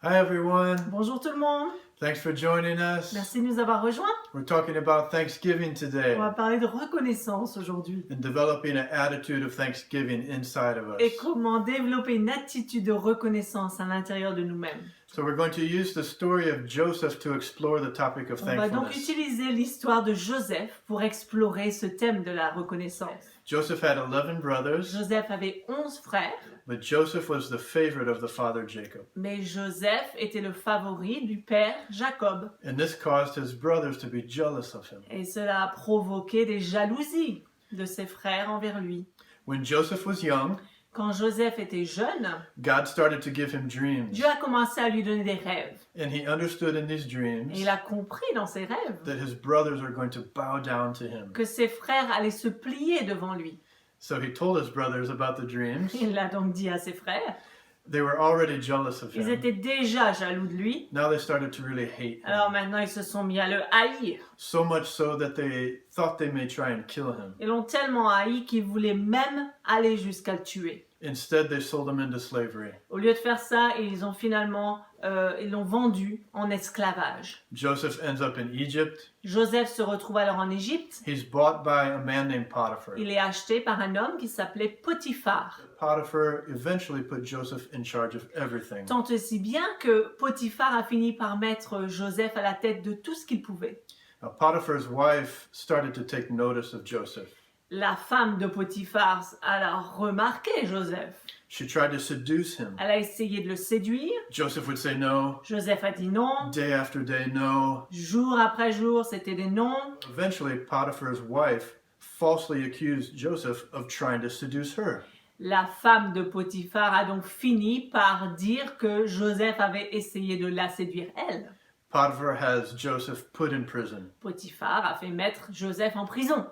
Hi everyone. Bonjour tout le monde, Thanks for joining us. merci de nous avoir rejoints. We're talking about Thanksgiving today On va parler de reconnaissance aujourd'hui and developing an attitude of Thanksgiving inside of us. et comment développer une attitude de reconnaissance à l'intérieur de nous-mêmes. So we're going to use the story of Joseph to explore the topic of On va donc thankfulness. utiliser l'histoire de Joseph pour explorer ce thème de la reconnaissance. Joseph had 11 brothers, Joseph avait 11 frères, but Joseph was the favorite of the father Jacob. mais Joseph était le favori du père Jacob. And this caused his brothers to be jealous of him. Et cela a provoqué des jalousies de ses frères envers lui. When Joseph was young, Quand Joseph était jeune, God started to give him dreams. Dieu a commencé à lui donner des rêves. And he understood in these dreams Et il a compris dans ses rêves that his brothers are going to bow down to him. que ses frères allaient se plier devant lui. So he told his brothers about the dreams. Il l'a donc dit à ses frères. They were already jealous of Ils him. étaient déjà jaloux de lui. Now they started to really hate Alors him. maintenant, ils se sont mis à le haïr. So much so that they thought they may try and kill him. Ils l'ont tellement haï qu'ils voulaient même aller jusqu'à le tuer. Instead, they sold him into slavery. Au lieu de faire ça, ils ont finalement, ils l'ont vendu en esclavage. Joseph ends up in Egypt. Joseph se retrouve alors en Égypte. He's bought by a man named Potiphar. Il est acheté par un homme qui s'appelait Potiphar. Potiphar eventually put Joseph in charge of everything. Tant aussi bien que Potiphar a fini par mettre Joseph à la tête de tout ce qu'il pouvait. Now, Potiphar's wife started to take notice of Joseph. La femme de Potiphar a alors remarqué Joseph. She tried to seduce him. Elle a essayé de le séduire. Joseph would say no. Joseph a dit non. Day after day, no. Jour après jour, c'était des non. Eventually, Potiphar's wife falsely accused Joseph of trying to seduce her. La femme de Potiphar a donc fini par dire que Joseph avait essayé de la séduire elle. Potiphar has Joseph put in prison. Potiphar a fait mettre Joseph en prison.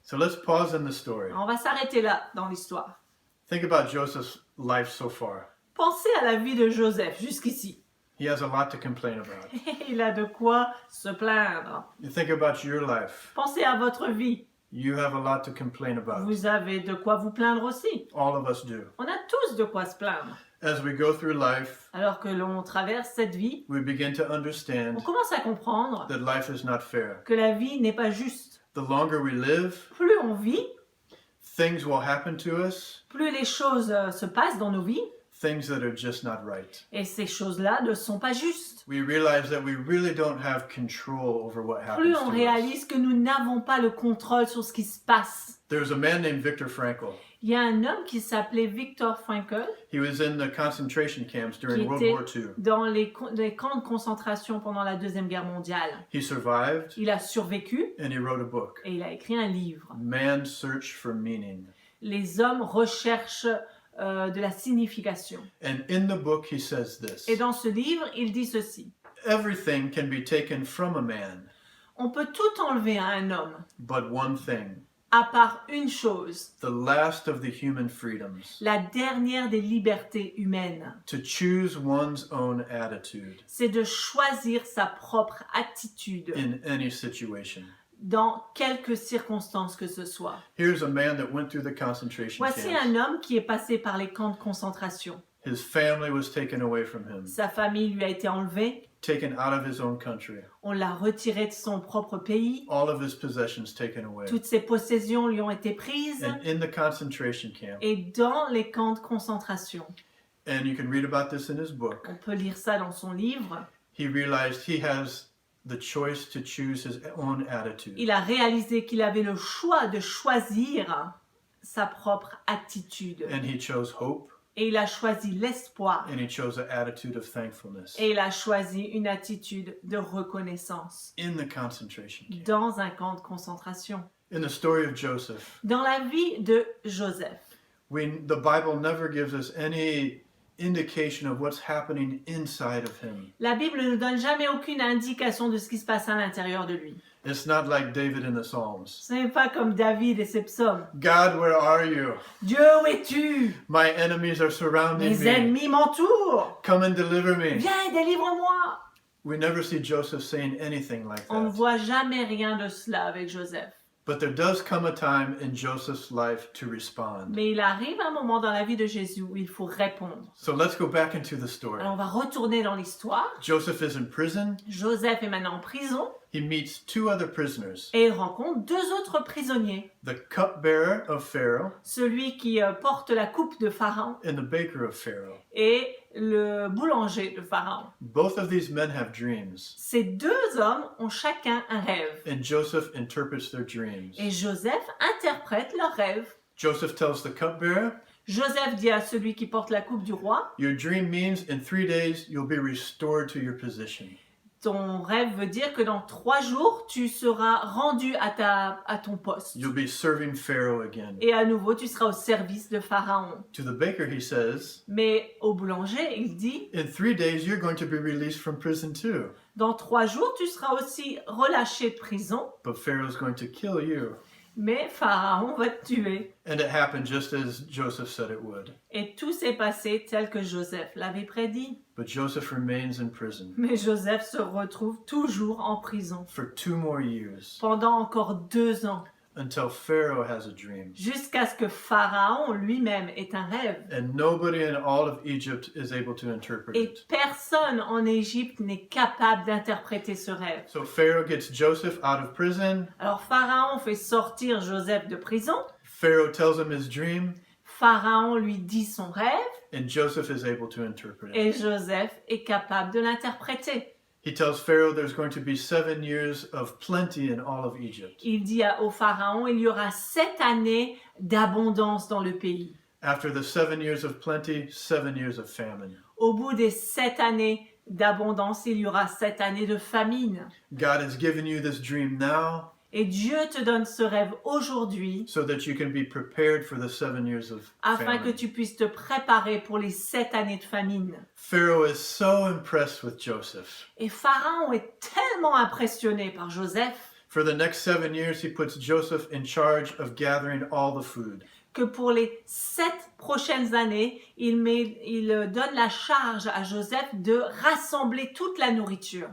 So let's pause in the story. On va s'arrêter là dans l'histoire. Think about Joseph's life so far. Pensez à la vie de Joseph jusqu'ici. He has a lot to complain about. Il a de quoi se plaindre. You think about your life. Pensez à votre vie. You have a lot to complain about. Vous avez de quoi vous plaindre aussi. All of us do. On a tous de quoi se plaindre. As we go through life, Alors que l'on traverse cette vie, we begin to on understand commence à comprendre that life is not fair. que la vie n'est pas juste. The longer we live, Plus on vit, things will happen to us, plus les choses se passent dans nos vies, things that are just not right. et ces choses-là ne sont pas justes. We realize that we really don't have control over what happens Plus to on us. réalise que nous n'avons pas le contrôle sur ce qui se passe. There's a man named Viktor Frankl. Il y a un homme qui s'appelait Viktor Frankl, He was in the concentration camps qui during World était War II. dans les camps de concentration pendant la Deuxième Guerre mondiale. He survived Il a survécu and he wrote a book, et il a écrit un livre. Man's Search for Meaning. Les hommes recherchent de la signification. And in the book he says this. Et dans ce livre, il dit ceci. Everything can be taken from a man, On peut tout enlever à un homme, but one thing, à part une chose, the last of the human freedoms, la dernière des libertés humaines, to choose one's own attitude c'est de choisir sa propre attitude in any situation. dans quelques circonstances que ce soit. Here's a man that went through the concentration Voici camps. un homme qui est passé par les camps de concentration. His family was taken away from him, Sa famille lui a été enlevée, taken out of his own country, on l'a retiré de son propre pays, all of his possessions taken away. toutes ses possessions lui ont été prises, And in the concentration camp, et dans les camps de concentration, and you can read about this in his book, on peut lire ça dans son livre, he realized he has the choice to choose his own attitude. il a réalisé qu'il avait le choix de choisir sa propre attitude. And he chose hope, Et il a choisi l'espoir. and he chose an attitude of thankfulness Et il a choisi une attitude de reconnaissance in the concentration camp. dans un camp de concentration. In the story of Joseph, Dans la vie de Joseph, the Bible never gives us any indication of what's happening inside of him. la Bible ne donne jamais aucune indication de ce qui se passe à l'intérieur de lui. It's not like David in the Psalms. Ce n'est pas comme David et ses psaumes. God, where are you? Dieu, où es-tu? My enemies are surrounding Mes me. ennemis m'entourent. Come and deliver me. Viens et délivre-moi. We never see Joseph saying anything like On ne that. voit jamais rien de cela avec Joseph. But there does come a time in Joseph's life to respond. Mais il arrive un moment dans la vie de Jésus où il faut répondre. So let's go back into the story. Alors on va retourner dans l'histoire. Joseph is in prison. Joseph est maintenant en prison He meets two other prisoners, et il rencontre deux autres prisonniers. the cupbearer of Pharaoh Celui qui porte la coupe de Pharaon and the baker of Pharaoh. et le boulanger de Pharaon. Both of these men have dreams, Ces deux hommes ont chacun un rêve. and Joseph interprets their dreams. Et Joseph interprète leurs rêves. Joseph tells the cupbearer, Joseph dit à celui qui porte la coupe du roi, your dream means in 3 days you'll be restored to your position. ton rêve veut dire que dans 3 jours, tu seras rendu à ton poste. You'll be serving Pharaoh again. Et à nouveau, tu seras au service de Pharaon. To the baker he says, Mais au boulanger, il dit, in 3 days you're going to be released from prison too. dans 3 jours, tu seras aussi relâché de prison, But Pharaoh's going to kill you. mais Pharaon va te tuer. And it happened just as Joseph said it would. Et tout s'est passé tel que Joseph l'avait prédit. But Joseph remains in prison Mais Joseph se retrouve toujours en prison for 2 more years pendant encore 2 ans, until Pharaoh has a dream. jusqu'à ce que Pharaon lui-même ait un rêve. And nobody in all of Egypt is able to interpret Et it. personne en Égypte n'est capable d'interpréter ce rêve. So Pharaoh gets Joseph out of prison. Alors Pharaon fait sortir Joseph de prison. Pharaoh tells him his dream, Pharaon lui dit son rêve and Joseph is able to interpret it. et Joseph est capable de l'interpréter. He tells Pharaoh there's going to be 7 years of plenty in all of Egypt. Il dit au Pharaon, il y aura 7 années d'abondance dans le pays. After the 7 years of plenty, 7 years of famine. Au bout des 7 années d'abondance, il y aura 7 années de famine. God has given you this dream now Et Dieu te donne ce rêve aujourd'hui so that you can be prepared for the 7 years of afin que famine. tu puisses te préparer pour les 7 années de famine. Pharaoh is so impressed with Joseph. Et Pharaon est tellement impressionné par Joseph For the next 7 years, he puts Joseph in charge of gathering all the food. que pour les 7 prochaines années, il donne la charge à Joseph de rassembler toute la nourriture.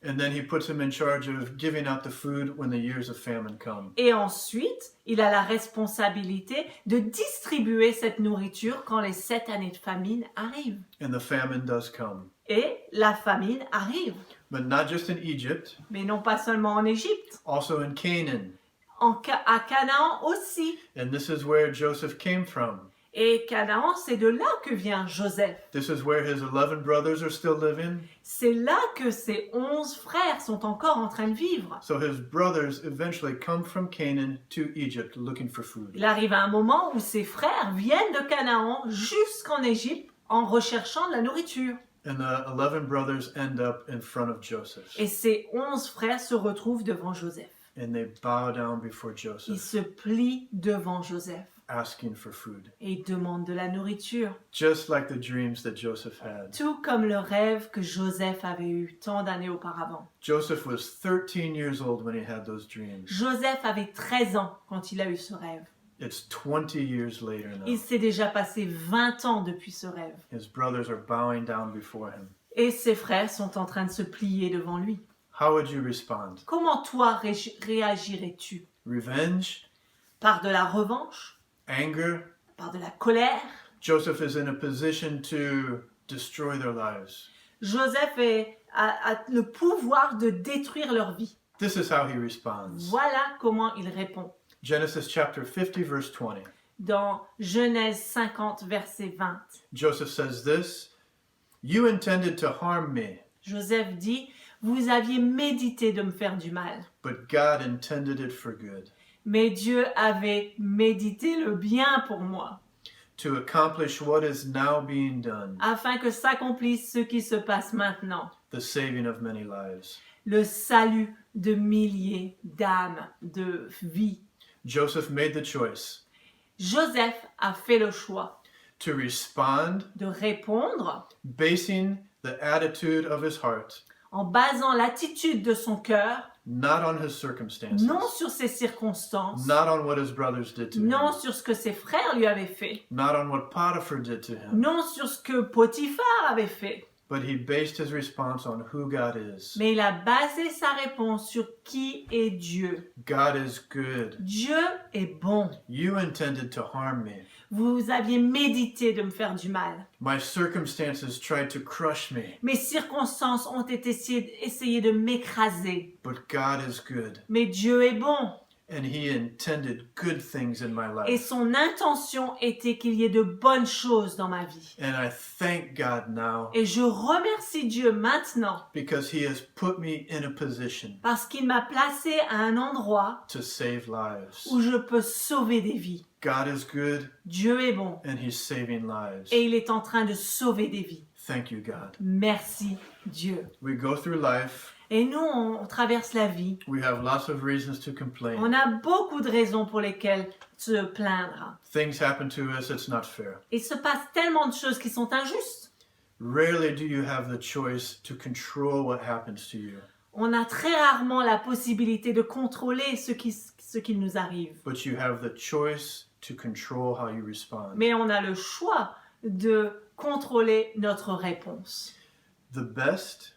And then he puts him in charge of giving out the food when the years of famine come. Et ensuite, il a la responsabilité de distribuer cette nourriture quand les 7 années de famine arrivent. And the famine does come. Et la famine arrive, But not just in Egypt, mais non pas seulement en Égypte, also in Canaan. à Canaan aussi. And this is where Joseph came from. Et Canaan, c'est de là que vient Joseph. This is where his 11 brothers are still living. C'est là que ses 11 frères sont encore en train de vivre. So his brothers eventually come from Canaan to Egypt looking for food. Il arrive à un moment où ses frères viennent de Canaan jusqu'en Égypte en recherchant de la nourriture. And the 11 brothers end up in front of Joseph. Et ses 11 frères se retrouvent devant Joseph. And they bow down before Ils Joseph, se plient devant Joseph asking for food. et ils demandent de la nourriture. Just like the dreams that Joseph had. Tout comme le rêve que Joseph avait eu tant d'années auparavant. Joseph was 13 years old when he had those dreams. Joseph avait 13 ans quand il a eu ce rêve. It's 20 years later now. Il s'est déjà passé 20 ans depuis ce rêve. His brothers are bowing down before him. Et ses frères sont en train de se plier devant lui. How would you respond? Comment toi réagirais-tu? Revenge? Par de la revanche? Anger? Par de la colère? Joseph is in a position to destroy their lives. Joseph a le pouvoir de détruire leur vie. This is how he responds. Voilà comment il répond. Genesis chapter 50, verse 20. Dans Genèse 50, verset 20, Joseph says this, "You intended to harm me, Joseph dit, « Vous aviez médité de me faire du mal, but God intended it for good, mais Dieu avait médité le bien pour moi, to accomplish what is now being done, afin que s'accomplisse ce qui se passe maintenant, the saving of many lives." le salut de milliers d'âmes, de vies. Joseph made the choice Joseph a fait le choix to respond de répondre basing the attitude of his heart, en basant l'attitude de son cœur, not on his circumstances, non sur ses circonstances, not on what his brothers did to non him, sur ce que ses frères lui avaient fait, not on what Potiphar did to him, non sur ce que Potiphar avait fait, But he based his response on who God is. Mais il a basé sa réponse sur qui est Dieu. God is good. Dieu est bon. You intended to harm me. Vous aviez médité de me faire du mal. My circumstances tried to crush me. Mes circonstances ont essayé de m'écraser. But God is good. Mais Dieu est bon. And he intended good things in my Et life. son intention était qu'il y ait de bonnes choses dans ma vie. And I thank God now Et je remercie Dieu maintenant because he has put me in a position parce qu'il m'a placé à un endroit to save lives. où je peux sauver des vies. God is good Dieu est bon and he's saving lives. et il est en train de sauver des vies. Thank you, God. Merci Dieu. We go through life. Et nous, on traverse la vie. We have lots of reasons to complain. On a beaucoup de raisons pour lesquelles se plaindre. Things happen to us, it's not fair. Il se passe tellement de choses qui sont injustes. Rarely do you have the choice to control what happens to you, On a très rarement la possibilité de contrôler ce qui nous arrive. but you have the choice to control how you respond. Mais on a le choix de contrôler notre réponse. The best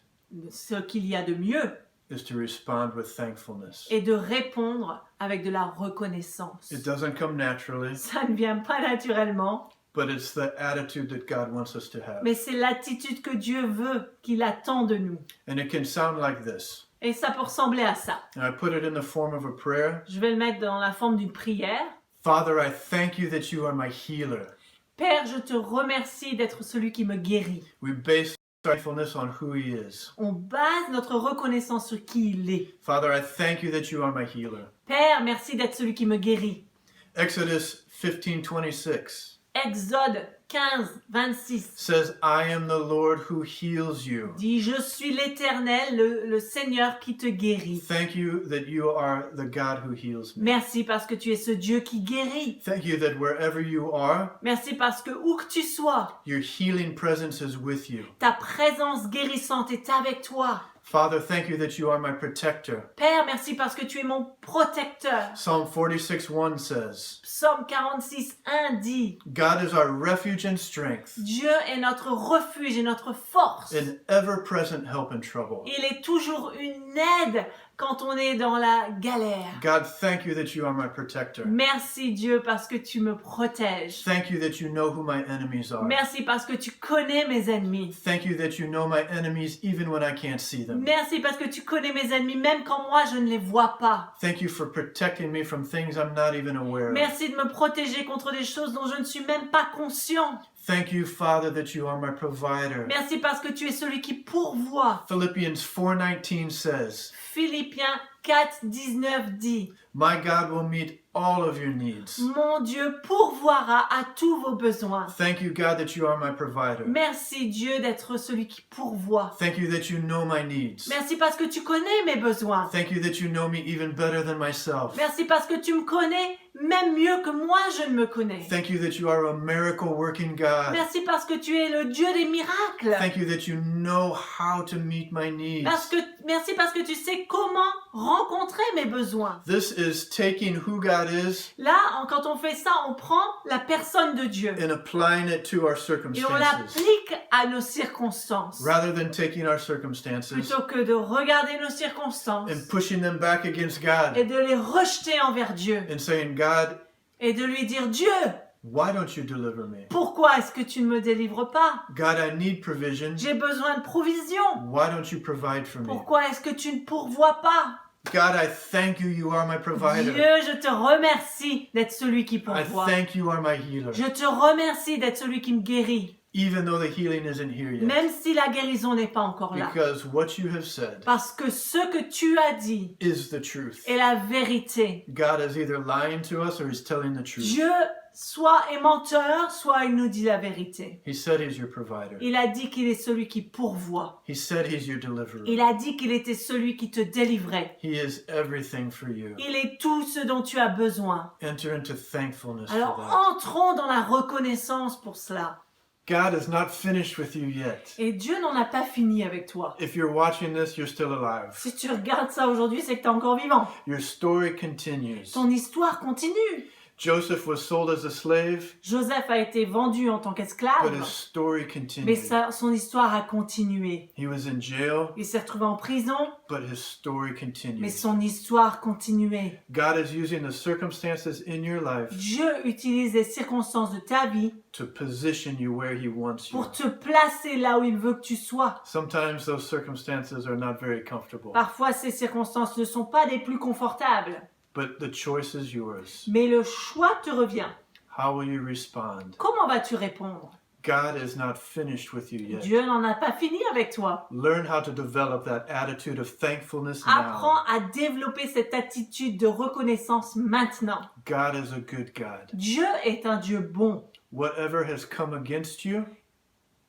Ce qu'il y a de mieux is to respond with thankfulness. est de répondre avec de la reconnaissance. It doesn't come naturally, Ça ne vient pas naturellement, but it's the attitude that God wants us to have. mais c'est l'attitude que Dieu veut, qu'il attend de nous. And it can sound like this. Et ça peut ressembler à ça. And I put it in the form of a prayer. Je vais le mettre dans la forme d'une prière. Father, I thank you that you are my healer. Père, je te remercie d'être celui qui me guérit. We base our thankfulness on who he is. On base notre reconnaissance sur qui il est. Father, I thank you that you are my healer. Père, merci d'être celui qui me guérit. Exodus 15:26 Exode 15, 26 says, I am the Lord who heals you. dit, je suis l'Éternel, le Seigneur qui te guérit. Thank you that you are the God who heals me. Merci parce que tu es ce Dieu qui guérit. Thank you that wherever you are, Merci parce que où que tu sois, your healing presence is with you. ta présence guérissante est avec toi. Father, thank you that you are my protector. Père, merci parce que tu es mon protecteur. Psalm 46:1 says, Psaume 46, 1 dit, God is our refuge and strength, Dieu est notre refuge et notre force. an ever-present help in trouble. Il est toujours une aide quand on est dans la galère. God, thank you that you are my protector. Merci Dieu parce que tu me protèges. Thank you that you know who my enemies are. Merci parce que tu connais mes ennemis. Thank you that you know my enemies even when I can't see them. Merci parce que tu connais mes ennemis même quand moi je ne les vois pas. Thank you for protecting me from things I'm not even aware of. Merci de me protéger contre des choses dont je ne suis même pas conscient. Thank you, Father, that you are my provider. Merci parce que tu es celui qui pourvoit. Philippians 4:19 says, Philippiens 4, 19 dit, My God will meet all of your needs. mon Dieu pourvoira à tous vos besoins. Thank you, God, that you are my provider. Merci Dieu d'être celui qui pourvoit. Thank you that you know my needs. Merci parce que tu connais mes besoins. Thank you that you know me even better than myself. Merci parce que tu me connais même mieux que moi je ne me connais. Thank you that you are a miracle working God. Merci parce que tu es le Dieu des miracles. Thank you that you know how to meet my needs. Merci parce que tu sais comment rencontrer mes besoins. This is taking who God is Là, quand on fait ça, on prend la personne de Dieu and applying it to our et on circumstances. l'applique à nos circonstances. Rather than taking our circumstances Plutôt que de regarder nos circonstances and pushing them back against God et de les rejeter envers Dieu and saying, God, et de lui dire, Dieu, why don't you deliver me? pourquoi est-ce que tu ne me délivres pas? God, I need provision. J'ai besoin de provision. Why don't you provide for me? Pourquoi est-ce que tu ne pourvois pas? God, I thank you, you are my provider. Dieu, je te remercie d'être celui qui I pourvoit. thank you are my healer. Je te remercie d'être celui qui me guérit, Even though the healing isn't here yet. même si la guérison n'est pas encore là. Because what you have said Parce que ce que tu as dit is the truth. est la vérité. God is either lying to us or he's telling the truth. Dieu soit est menteur, soit il nous dit la vérité. He said he's your provider. Il a dit qu'il est celui qui pourvoit. He said he's your deliverer. Il a dit qu'il était celui qui te délivrait. He is everything for you. Il est tout ce dont tu as besoin. Enter into thankfulness Alors for that. entrons dans la reconnaissance pour cela. God is not finished with you yet. Et Dieu n'en a pas fini avec toi. If you're watching this, you're still alive. Si tu regardes ça aujourd'hui, c'est que tu es encore vivant. Your story continues. Ton histoire continue. Joseph was sold as a slave, Joseph a été vendu en tant but qu'esclave, his story mais continued. son histoire a continué. He was in jail, Il s'est retrouvé en prison, but his story mais continued. son histoire continuait. God is using the circumstances in your life Dieu utilise les circonstances de ta vie to position you where He wants you. pour te placer là où il veut que tu sois. Sometimes those circumstances are not very comfortable, Parfois, ces circonstances ne sont pas des plus confortables, but the choice is yours. mais le choix te revient. How will you respond? Comment vas-tu répondre? God is not finished with you yet. Dieu n'en a pas fini avec toi. Learn how to develop that attitude of thankfulness Apprends now. à développer cette attitude de reconnaissance maintenant. God is a good God. Dieu est un Dieu bon. Whatever has come against you,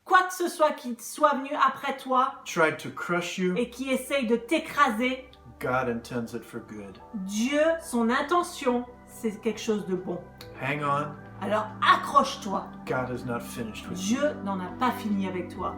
Quoi que ce soit qui soit venu après toi tried to crush you, et qui essaye de t'écraser, God intends it for good. Dieu, son intention, c'est quelque chose de bon. Hang on. Alors accroche-toi. God is not finished with you. Dieu n'en a pas fini avec toi.